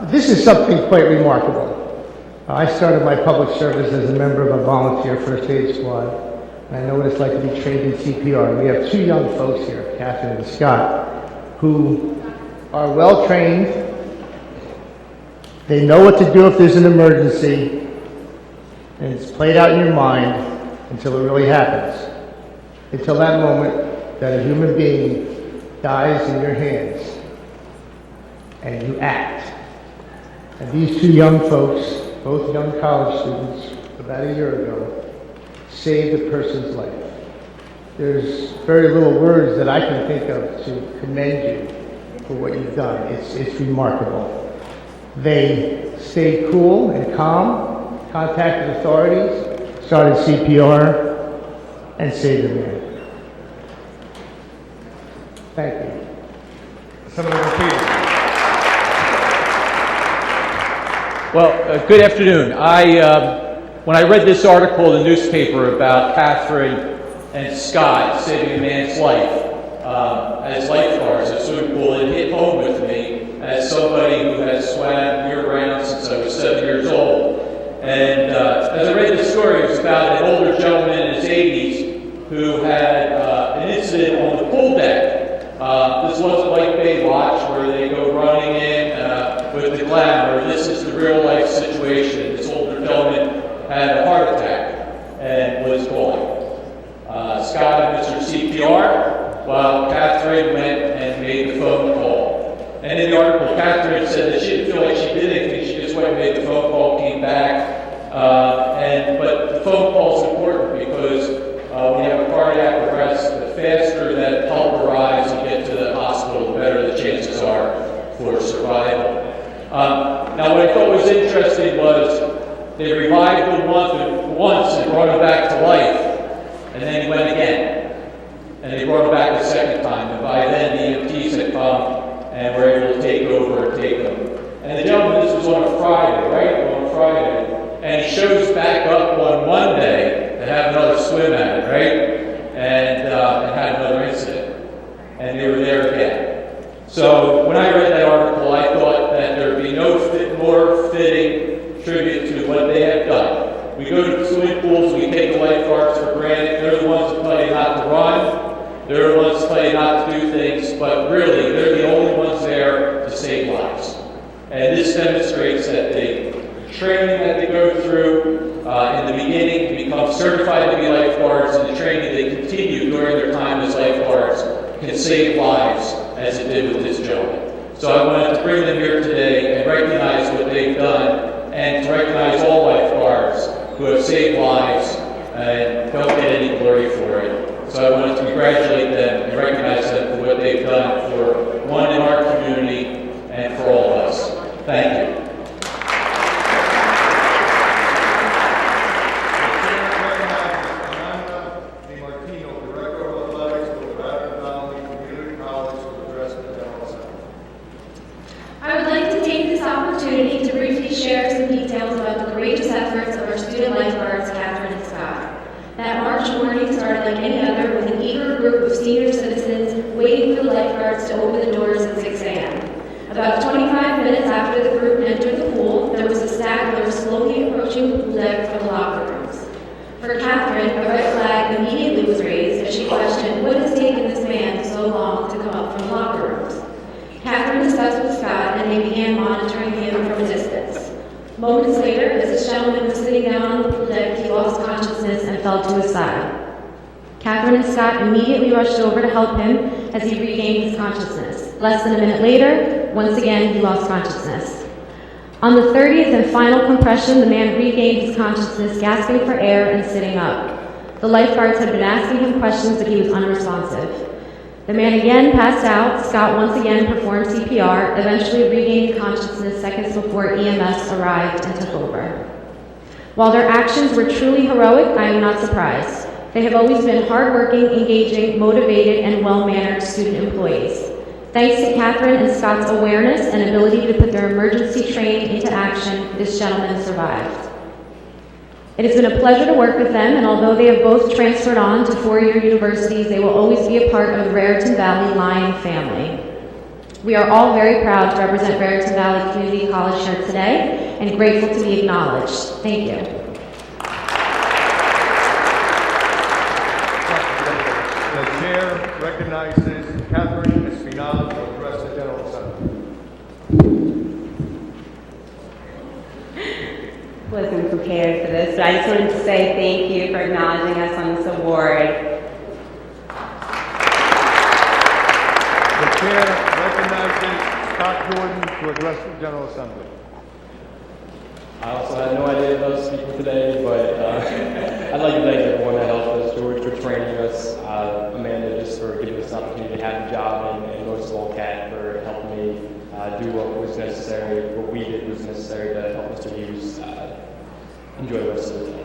This is something quite remarkable. I started my public service as a member of a volunteer first aid squad, and I know what it's like to be trained in CPR. We have two young folks here, Catherine and Scott, who are well trained. They know what to do if there's an emergency, and it's played out in your mind until it really happens. Until that moment that a human being dies in your hands, and you act. And these two young folks, both young college students, about a year ago, saved a person's life. There's very little words that I can think of to commend you for what you've done. It's remarkable. They stayed cool and calm, contacted authorities, started CPR, and saved a man. Thank you. Assemblyman Peterson. Well, good afternoon. When I read this article in the newspaper about Catherine and Scott saving a man's life as lifeguards at a swimming pool, it hit home with me as somebody who has swam year-round since I was 7 years old. And as I read the story, it was about an older gentleman in his 80s who had an incident on the pool deck. This wasn't like Baywatch where they go running in with the glamour. This is the real-life situation. This older gentleman had a heart attack and was gone. Scott administered CPR while Catherine went and made the phone call. And in the article, Catherine said that she didn't feel like she did anything. She just went and made the phone call, came back. But the phone call is important because when you have a cardiac arrest, the faster that help arrives and get to the hospital, the better the chances are for survival. Now, what I thought was interesting was they revived him once and brought him back to life, and then he went again. And they brought him back a second time, and by then the EMTs had come and were able to take over and take him. And the gentleman, this was on a Friday, right? On a Friday. And he shows back up on Monday to have another swim at it, right? And had another incident. And they were there again. So when I read that article, I thought that there would be no more fitting tribute to what they have done. We go to swimming pools, we take the lifeguards for granted. They're the ones who tell you not to run. They're the ones who tell you not to do things. But really, they're the only ones there to save lives. And this demonstrates that the training that they go through in the beginning to become certified to be lifeguards, and the training they continue during their time as lifeguards can save lives, as it did with this gentleman. So I wanted to bring them here today and recognize what they've done, and to recognize all lifeguards who have saved lives and don't get any glory for it. So I wanted to congratulate them and recognize them for what they've done for one in our community and for all of us. Thank you. To briefly share some details about the courageous efforts of our student lifeguards, Catherine and Scott. That March morning started like any other with an eager group of senior citizens waiting for the lifeguards to open the doors at 6 a.m. About 25 minutes after the group entered the pool, there was a straggler slowly approaching the pool deck from the locker rooms. For Catherine, a red flag immediately was raised as she questioned what has taken this man so long to come up from the locker rooms. Catherine discussed with Scott, and they began monitoring him from a distance. Moments later, as this gentleman was sitting down on the pool deck, he lost consciousness and fell to his side. Catherine and Scott immediately rushed over to help him as he regained his consciousness. Less than a minute later, once again, he lost consciousness. On the 30th and final compression, the man regained his consciousness, gasping for air and sitting up. The lifeguards had been asking him questions, but he was unresponsive. The man again passed out. Scott once again performed CPR, eventually regaining consciousness seconds before EMS arrived and took over. While their actions were truly heroic, I am not surprised. They have always been hardworking, engaging, motivated, and well-mannered student employees. Thanks to Catherine and Scott's awareness and ability to put their emergency training into action, this gentleman survived. It has been a pleasure to work with them, and although they have both transferred on to four-year universities, they will always be a part of the Raritan Valley Lion family. We are all very proud to represent Barrington Valley Community College here today and grateful to be acknowledged. Thank you. The chair recognizes Catherine Espinal to address the General Assembly. Wasn't prepared for this, but I just wanted to say thank you for acknowledging us on this award. The chair recognizes Scott Jordan to address the General Assembly. I also had no idea about speaking today, but I'd like to thank everyone that helped us, George for training us, Amanda just for giving us an opportunity to have a job, and most of all Kat for helping me do what was necessary, what we did was necessary to help Mr. Hughes enjoy the rest of the day.